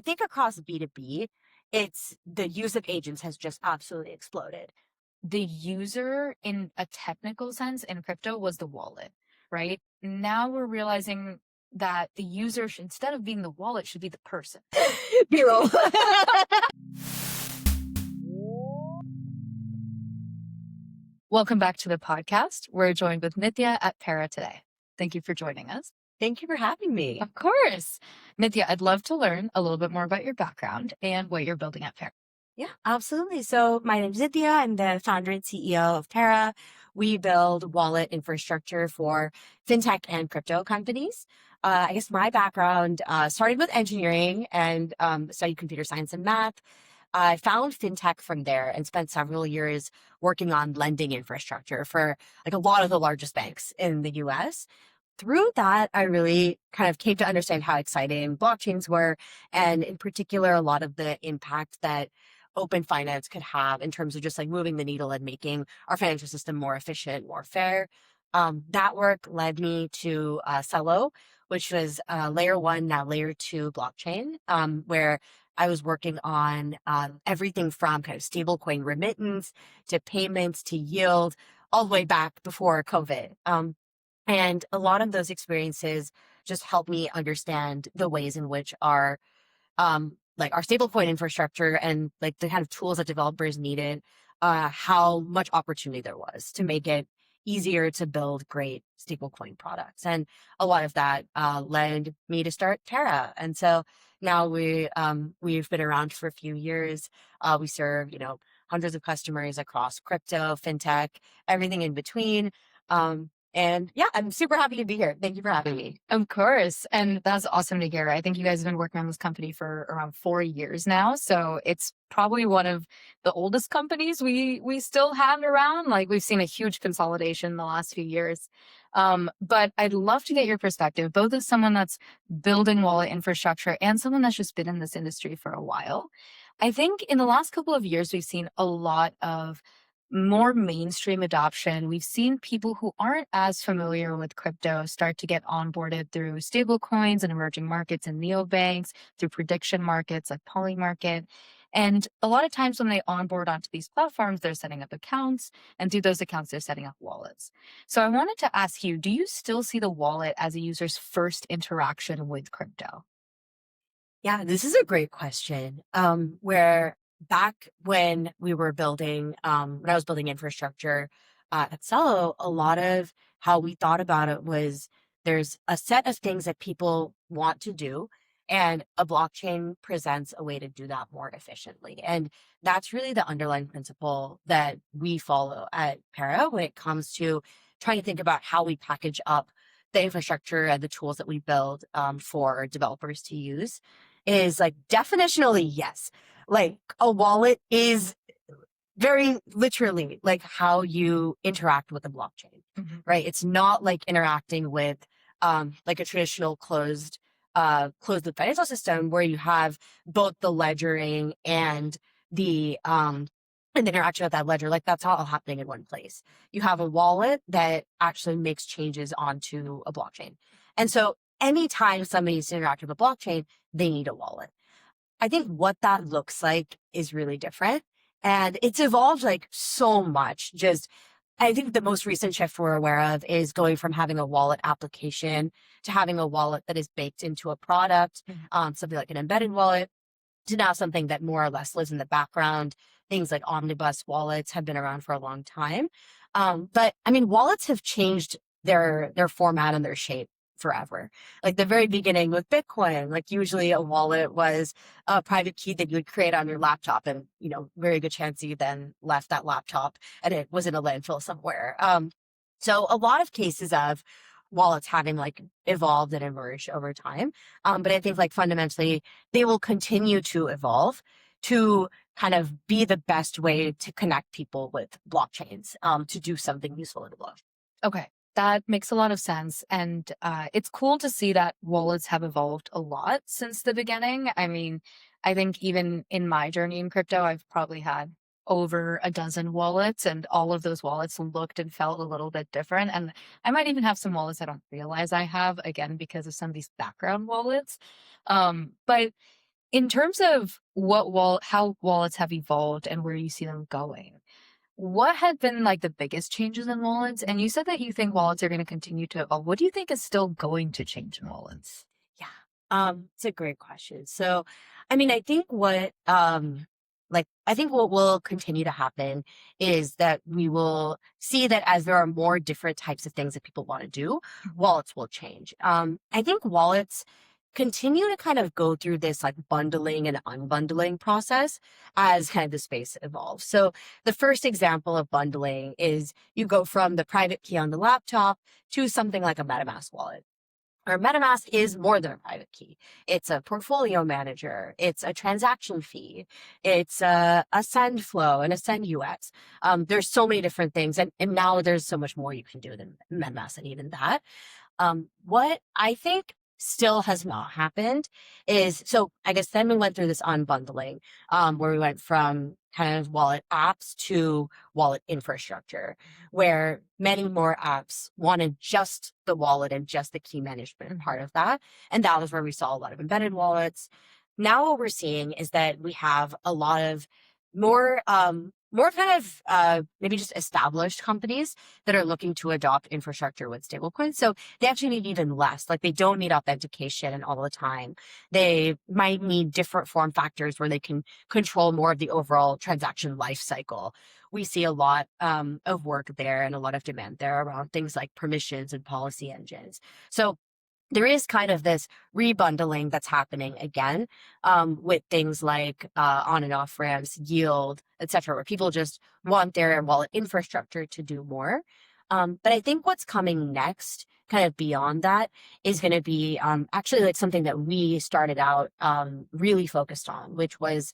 think across B2B, it's the use of agents has just absolutely exploded. The user in a technical sense in crypto was the wallet, right? Now we're realizing that the user, instead of being the wallet, should be the person. B-roll. Welcome back to the podcast. We're joined with Nitya at Para today. Thank you for joining us. Thank you for having me. Of course. Nitya, I'd love to learn a little bit more about your background and what you're building at Para. Yeah, absolutely. So my name is Nitya. I'm the founder and CEO of Para. We build wallet infrastructure for fintech and crypto companies. I guess my background started with engineering and studied computer science and math. I found fintech from there and spent several years working on lending infrastructure for like a lot of the largest banks in the US. Through that, I really kind of came to understand how exciting blockchains were, and in particular, a lot of the impact that open finance could have in terms of just like moving the needle and making our financial system more efficient, more fair. That work led me to Celo, which was layer one, now layer two blockchain, where I was working on everything from kind of stablecoin remittance to payments to yield, all the way back before COVID. And a lot of those experiences just helped me understand the ways in which like our stablecoin infrastructure and like the kind of tools that developers needed, how much opportunity there was to make it easier to build great stablecoin products. And a lot of that led me to start Terra. And so now we've been around for a few years. We serve, hundreds of customers across crypto, fintech, everything in between. And yeah, I'm super happy to be here. Thank you for having me. Of course. And that's awesome to hear. I think you guys have been working on this company for around 4 years now. So it's probably one of the oldest companies we still have around. Like we've seen a huge consolidation in the last few years. But I'd love to get your perspective, both as someone that's building wallet infrastructure and someone that's just been in this industry for a while. I think in the last couple of years, we've seen a lot of more mainstream adoption. We've seen people who aren't as familiar with crypto start to get onboarded through stablecoins and emerging markets and neobanks, through prediction markets like Polymarket. And a lot of times when they onboard onto these platforms, they're setting up accounts, and through those accounts, they're setting up wallets. So I wanted to ask you, do you still see the wallet as a user's first interaction with crypto? Yeah, this is a great question. Where back when we were building, when I was building infrastructure at Celo, a lot of how we thought about it was there's a set of things that people want to do, and a blockchain presents a way to do that more efficiently. And that's really the underlying principle that we follow at Para when it comes to trying to think about how we package up the infrastructure and the tools that we build for developers to use is like definitionally, yes. Like a wallet is very literally like how you interact with a blockchain, right? It's not like interacting with like a traditional closed loop financial system where you have both the ledgering and the interaction of that ledger. Like that's all happening in one place. You have a wallet that actually makes changes onto a blockchain. And so anytime somebody's interacting with a blockchain, they need a wallet. I think what that looks like is really different. And it's evolved like so much. Just, I think the most recent shift we're aware of is going from having a wallet application to having a wallet that is baked into a product, something like an embedded wallet, to now something that more or less lives in the background. Things like omnibus wallets have been around for a long time. But I mean, wallets have changed their format and their shape forever. Like the very beginning with Bitcoin, like usually a wallet was a private key that you would create on your laptop, and very good chance you then left that laptop and it was in a landfill somewhere. So a lot of cases of wallets having like evolved and emerged over time. But I think like fundamentally they will continue to evolve to kind of be the best way to connect people with blockchains, to do something useful in the world. Okay, that makes a lot of sense. And it's cool to see that wallets have evolved a lot since the beginning. I mean, I think even in my journey in crypto, I've probably had over a dozen wallets, and all of those wallets looked and felt a little bit different. And I might even have some wallets I don't realize I have, again, because of some of these background wallets. But In terms of how wallets have evolved and where you see them going, what have been like the biggest changes in wallets? And you said that you think wallets are going to continue to evolve. What do you think is still going to change in wallets? Yeah. It's a great question. So, I mean, I think what will continue to happen is that we will see that as there are more different types of things that people want to do, wallets will change. I think wallets continue to kind of go through this like bundling and unbundling process as kind of the space evolves. So the first example of bundling is you go from the private key on the laptop to something like a MetaMask wallet. Or MetaMask is more than a private key. It's a portfolio manager. It's a transaction feed. It's a send flow and a send UX. There's so many different things. And now there's so much more you can do than MetaMask and even that. What I think still has not happened is, so I guess then we went through this unbundling, where we went from kind of wallet apps to wallet infrastructure, where many more apps wanted just the wallet and just the key management part of that. And that was where we saw a lot of embedded wallets. Now what we're seeing is that we have a lot of more kind of maybe just established companies that are looking to adopt infrastructure with stablecoins. So they actually need even less. Like they don't need authentication all the time. They might need different form factors where they can control more of the overall transaction life cycle. We see a lot of work there and a lot of demand there around things like permissions and policy engines. So there is kind of this rebundling that's happening again, with things like on and off ramps, yield, etc., where people just want their wallet infrastructure to do more. But I think what's coming next, kind of beyond that, is going to be actually like something that we started out really focused on, which was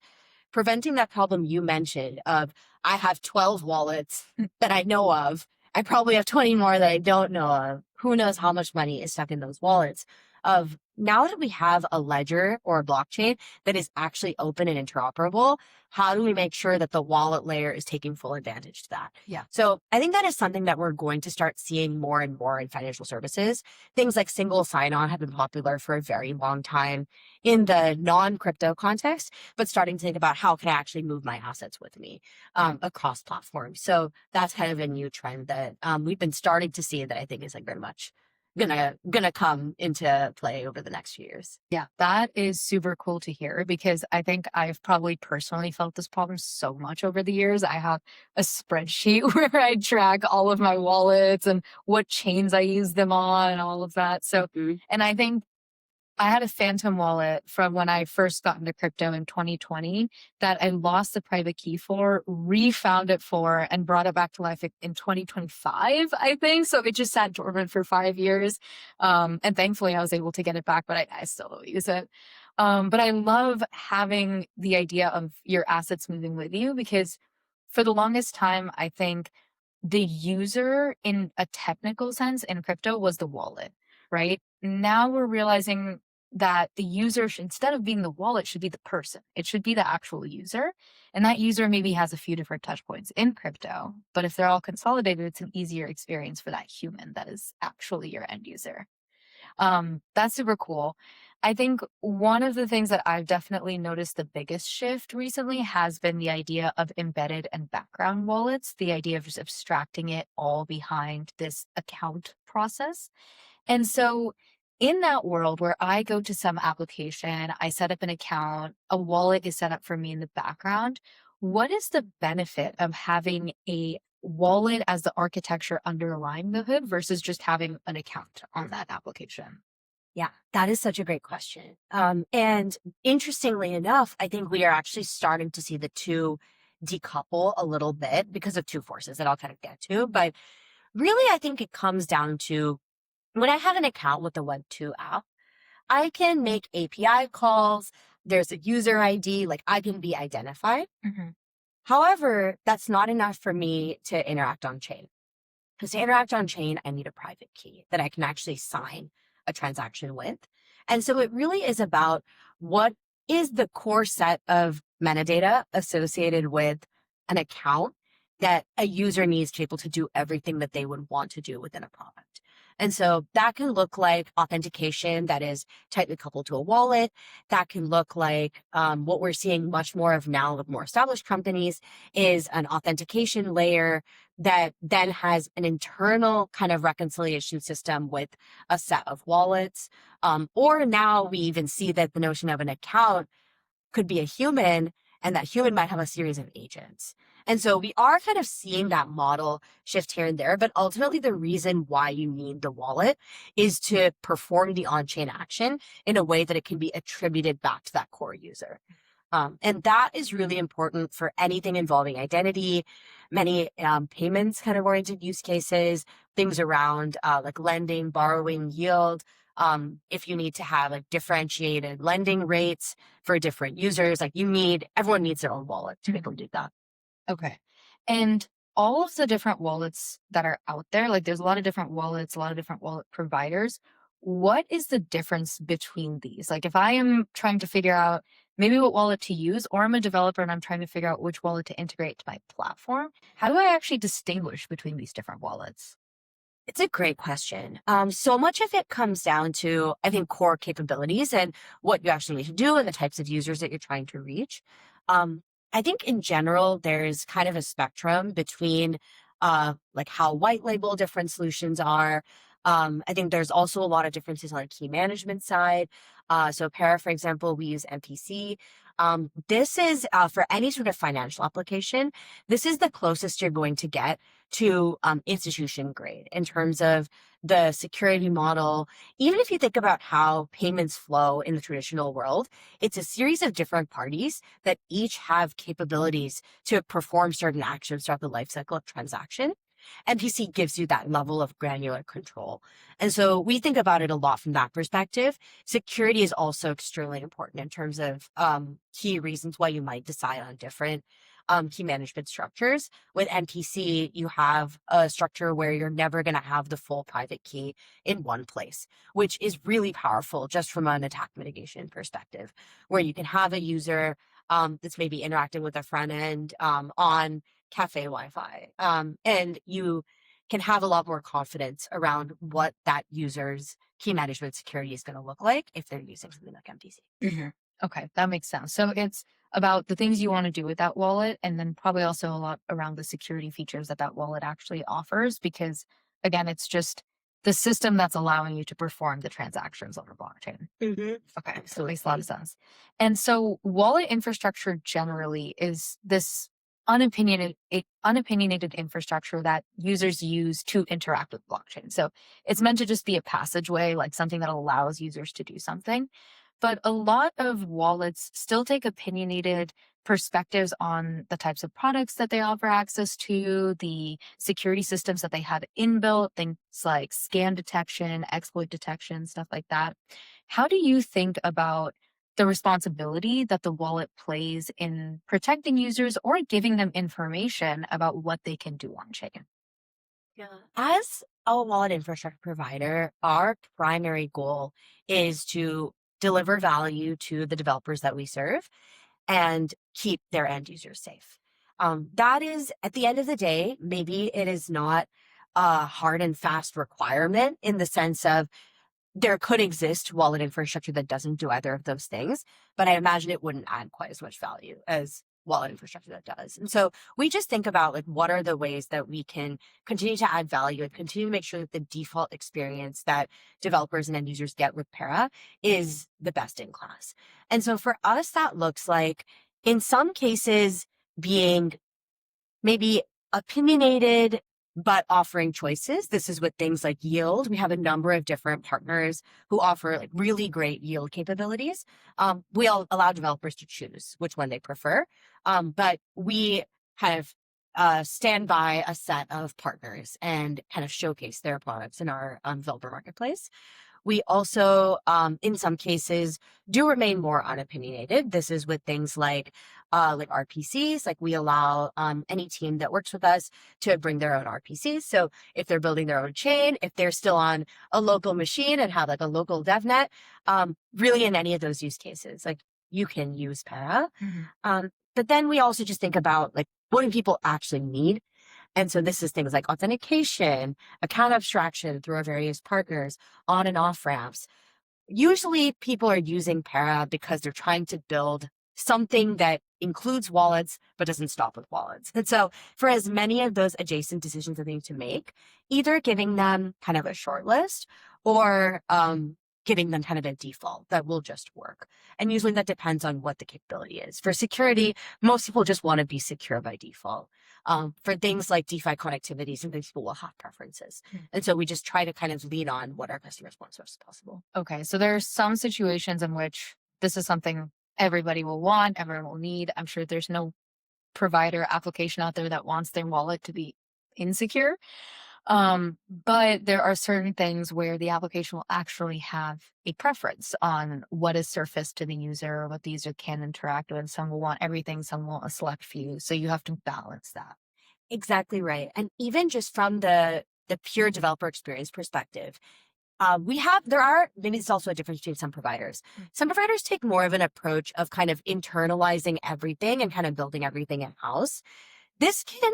preventing that problem you mentioned of I have 12 wallets that I know of. I probably have 20 more that I don't know of. Who knows how much money is stuck in those wallets? Of now that we have a ledger or a blockchain that is actually open and interoperable, how do we make sure that the wallet layer is taking full advantage to that? Yeah. So I think that is something that we're going to start seeing more and more in financial services. Things like single sign-on have been popular for a very long time in the non-crypto context, but starting to think about how can I actually move my assets with me across platforms. So that's kind of a new trend that we've been starting to see that I think is like very much gonna come into play over the next few years. Yeah, that is super cool to hear because I think I've probably personally felt this problem so much over the years. I have a spreadsheet where I track all of my wallets and what chains I use them on and all of that. So, and I think I had a phantom wallet from when I first got into crypto in 2020 that I lost the private key for, refound it for, and brought it back to life in 2025, I think. So it just sat dormant for 5 years. And thankfully I was able to get it back, but I still don't use it. But I love having the idea of your assets moving with you because for the longest time, I think the user in a technical sense in crypto was the wallet, right? Now we're realizing that the user should, instead of being the wallet, should be the person. It should be the actual user. And that user maybe has a few different touch points in crypto, but if they're all consolidated, it's an easier experience for that human that is actually your end user. That's super cool. I think one of the things that I've definitely noticed the biggest shift recently has been the idea of embedded and background wallets, the idea of just abstracting it all behind this account process. And so in that world where I go to some application, I set up an account, a wallet is set up for me in the background. What is the benefit of having a wallet as the architecture underlying the hood versus just having an account on that application? Yeah, that is such a great question. And interestingly enough, I think we are actually starting to see the two decouple a little bit because of two forces that I'll kind of get to. But really, I think it comes down to when I have an account with the Web2 app, I can make API calls. There's a user ID, like I can be identified. However, that's not enough for me to interact on chain. Because to interact on chain, I need a private key that I can actually sign a transaction with. And so it really is about what is the core set of metadata associated with an account that a user needs to be able to do everything that they would want to do within a product. And so that can look like authentication that is tightly coupled to a wallet. That can look like what we're seeing much more of now with more established companies is an authentication layer that then has an internal kind of reconciliation system with a set of wallets. Or now we even see that the notion of an account could be a human, and that human might have a series of agents. And so we are kind of seeing that model shift here and there, but ultimately the reason why you need the wallet is to perform the on-chain action in a way that it can be attributed back to that core user. And that is really important for anything involving identity, many payments kind of oriented use cases, things around like lending, borrowing, yield. If you need to have like differentiated lending rates for different users, like everyone needs their own wallet to be able to do that. Okay. And all of the different wallets that are out there, like there's a lot of different wallets, a lot of different wallet providers. What is the difference between these? Like if I am trying to figure out maybe what wallet to use, or I'm a developer and I'm trying to figure out which wallet to integrate to my platform, how do I actually distinguish between these different wallets? It's a great question. So much of it comes down to, I think, core capabilities and what you actually need to do and the types of users that you're trying to reach. Um, I think in general, there's kind of a spectrum between like how white label different solutions are. I think there's also a lot of differences on the key management side. So Para, for example, we use MPC. This is for any sort of financial application, this is the closest you're going to get to institution grade in terms of the security model. Even if you think about how payments flow in the traditional world, it's a series of different parties that each have capabilities to perform certain actions throughout the lifecycle of transaction. MPC gives you that level of granular control. And so we think about it a lot from that perspective. Security is also extremely important in terms of key reasons why you might decide on different key management structures. With MPC, you have a structure where you're never going to have the full private key in one place, which is really powerful just from an attack mitigation perspective, where you can have a user that's maybe interacting with a front end on cafe Wi-Fi, and you can have a lot more confidence around what that user's key management security is going to look like if they're using something like MPC. Mhm. Okay, that makes sense. So it's about the things you want to do with that wallet, and then probably also a lot around the security features that that wallet actually offers, because again, it's just the system that's allowing you to perform the transactions on the blockchain. Mm-hmm. Okay, so it makes a lot Absolutely. of sense. And so wallet infrastructure generally is this unopinionated infrastructure that users use to interact with blockchain. So it's meant to just be a passageway, like something that allows users to do something. But a lot of wallets still take opinionated perspectives on the types of products that they offer access to, the security systems that they have inbuilt, things like scam detection, exploit detection, stuff like that. How do you think about the responsibility that the wallet plays in protecting users or giving them information about what they can do on chain? Yeah. As a wallet infrastructure provider, our primary goal is to deliver value to the developers that we serve and keep their end users safe. That is, at the end of the day, maybe it is not a hard and fast requirement in the sense of there could exist wallet infrastructure that doesn't do either of those things, but I imagine it wouldn't add quite as much value as wallet infrastructure that does. And so we just think about like what are the ways that we can continue to add value and continue to make sure that the default experience that developers and end users get with Para is the best in class. And so for us, that looks like in some cases being maybe opinionated, but offering choices. This is with things like yield. We have a number of different partners who offer like really great yield capabilities. We'll allow developers to choose which one they prefer. But we kind of stand by a set of partners and kind of showcase their products in our developer marketplace. We also, in some cases, do remain more unopinionated. This is with things like RPCs. Like we allow any team that works with us to bring their own RPCs. So if they're building their own chain, if they're still on a local machine and have like a local DevNet, really in any of those use cases, like you can use Para. Mhm. But then we also just think about like what do people actually need? And so this is things like authentication, account abstraction through our various partners, on and off ramps. Usually people are using Para because they're trying to build something that includes wallets but doesn't stop with wallets. And so for as many of those adjacent decisions that they need to make, either giving them kind of a short list or giving them kind of a default that will just work. And usually that depends on what the capability is. For security, most people just want to be secure by default. For things like DeFi connectivity, sometimes people will have preferences. And so we just try to kind of lean on what our customers want as much as possible. Okay, so there are some situations in which this is something everybody will want, everyone will need. I'm sure there's no provider application out there that wants their wallet to be insecure. But there are certain things where the application will actually have a preference on what is surfaced to the user, what the user can interact with. Some will want everything, some will want a select few. So you have to balance that. Exactly right. And even just from the pure developer experience perspective, maybe it's also a difference between some providers. Some providers take more of an approach of kind of internalizing everything and kind of building everything in-house. This can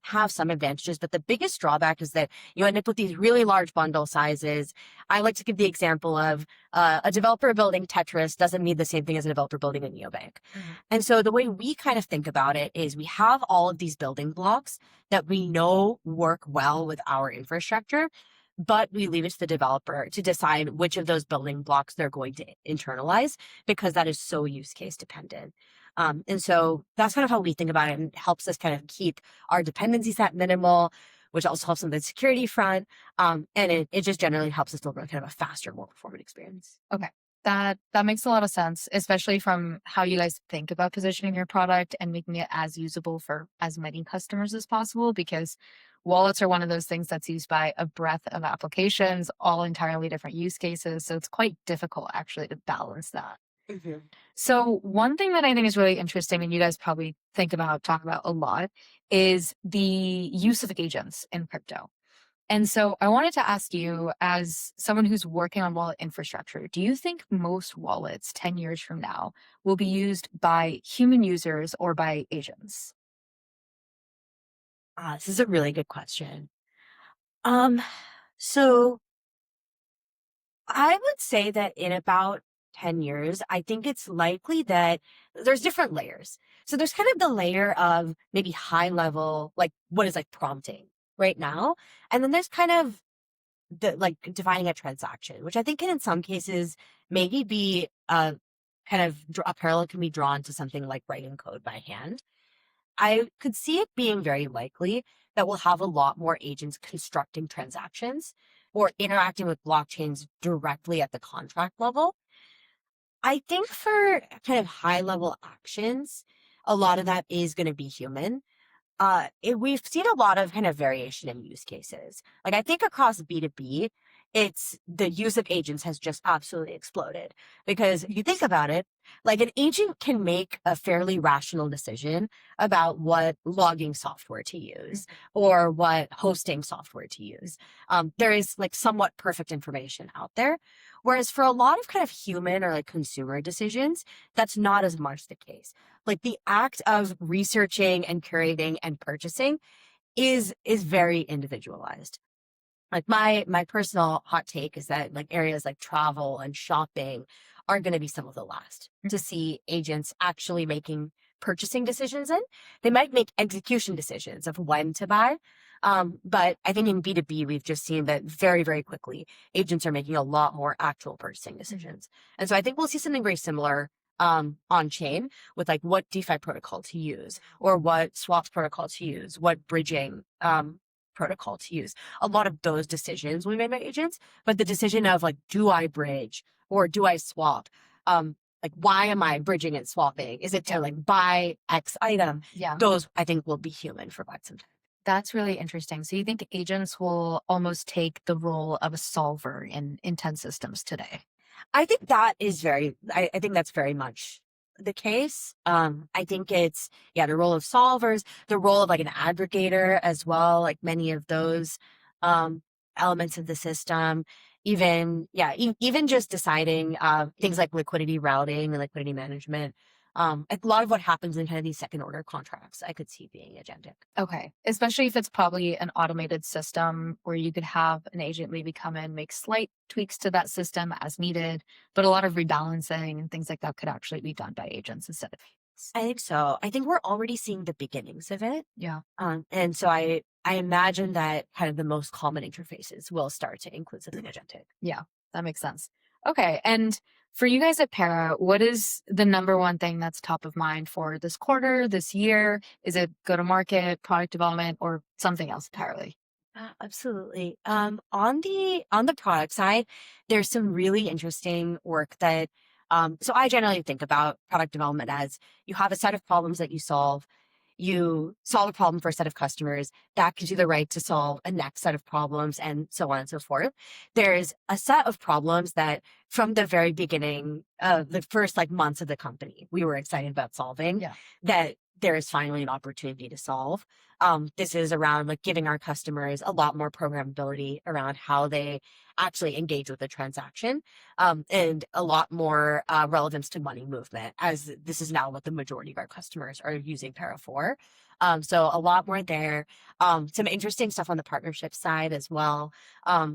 have some advantages, but the biggest drawback is that you end up with these really large bundle sizes. I like to give the example of a developer building Tetris doesn't mean the same thing as a developer building a neobank. And so the way we kind of think about it is we have all of these building blocks that we know work well with our infrastructure, but we leave it to the developer to decide which of those building blocks they're going to internalize because that is so use case dependent. And so that's kind of how we think about it, and helps us kind of keep our dependencies at minimal, which also helps on the security front. And it just generally helps us deliver kind of a faster, more performant experience. Okay. That makes a lot of sense, especially from how you guys think about positioning your product and making it as usable for as many customers as possible, because wallets are one of those things that's used by a breadth of applications, all entirely different use cases. So it's quite difficult actually to balance that. So one thing that I think is really interesting, and you guys probably talk about a lot, is the use of agents in crypto. And so I wanted to ask you, as someone who's working on wallet infrastructure, do you think most wallets 10 years from now will be used by human users or by agents? This is a really good question. Um, so I would say that in about 10 years, I think it's likely that there's different layers. So there's kind of the layer of maybe high level, like what is like prompting right now. And then there's kind of the like defining a transaction, which I think can in some cases maybe be a parallel can be drawn to something like writing code by hand. I could see it being very likely that we'll have a lot more agents constructing transactions or interacting with blockchains directly at the contract level. I think for kind of high level actions, a lot of that is going to be human. We've seen a lot of kind of variation in use cases. Like I think across B2B, it's the use of agents has just absolutely exploded because if you think about it, like an agent can make a fairly rational decision about what logging software to use or what hosting software to use. There is like somewhat perfect information out there. Whereas for a lot of kind of human or like consumer decisions, that's not as much the case. Like the act of researching and curating and purchasing is very individualized. Like my personal hot take is that like areas like travel and shopping are going to be some of the last to see agents actually making purchasing decisions in. They might make execution decisions of when to buy. But I think in B2B, we've just seen that very, very quickly, agents are making a lot more actual purchasing decisions. And so I think we'll see something very similar on chain with like what DeFi protocol to use or what swaps protocol to use, what bridging protocol to use. A lot of those decisions will be made by agents, but the decision of like, do I bridge or do I swap? Like, why am I bridging and swapping? Is it to like buy X item? Yeah. Those I think will be human for quite some time. That's really interesting. So you think agents will almost take the role of a solver in intense systems today? I think that is I think that's very much the case. I think it's, the role of solvers, the role of like an aggregator as well, like many of those, elements of the system, even just deciding, things like liquidity routing and liquidity management. a lot of what happens in kind of these second order contracts, I could see being agentic. Okay. Especially if it's probably an automated system where you could have an agent maybe come in, make slight tweaks to that system as needed, but a lot of rebalancing and things like that could actually be done by agents instead of humans. I think so. I think we're already seeing the beginnings of it. Yeah. And so I imagine that kind of the most common interfaces will start to include something agentic. Yeah, that makes sense. Okay. And for you guys at Para, what is the number one thing that's top of mind for this quarter, this year? Is it go to market, product development, or something else entirely? Absolutely. On the product side, there's some really interesting work that so I generally think about product development as you have a set of problems that you solve a problem for a set of customers that gives you the right to solve a next set of problems and so on and so forth. There's a set of problems that from the very beginning of the first like months of the company, we were excited about solving Yeah. that there is finally an opportunity to solve. This is around like giving our customers a lot more programmability around how they actually engage with the transaction, and a lot more relevance to money movement, as this is now what the majority of our customers are using Para for. So a lot more there. Some interesting stuff on the partnership side as well.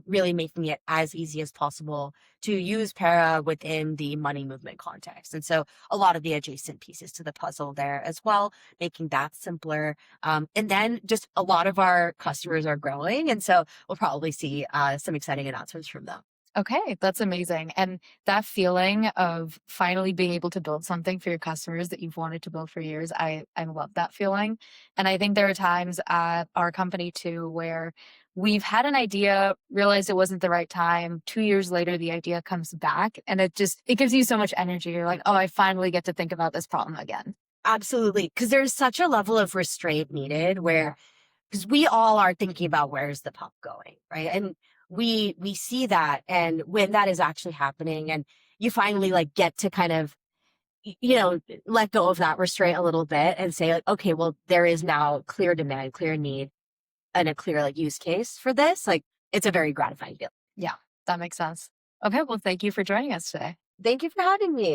Really making it as easy as possible to use Para within the money movement context. And so a lot of the adjacent pieces to the puzzle there as well, making that simpler. And then just a lot of our customers are growing. And so we'll probably see some exciting announcements from them. Okay, that's amazing. And that feeling of finally being able to build something for your customers that you've wanted to build for years, I love that feeling. And I think there are times at our company too where we've had an idea, realized it wasn't the right time. 2 years later, the idea comes back and it gives you so much energy. You're like, oh, I finally get to think about this problem again. Absolutely. Because there's such a level of restraint needed where, because we all are thinking about where's the puck going, right? And we see that, and when that is actually happening and you finally like get to kind of let go of that restraint a little bit and say like, okay, well, there is now clear demand, clear need, and a clear like use case for this, like it's a very gratifying feeling. Yeah, that makes sense. Okay, well, thank you for joining us today. Thank you for having me.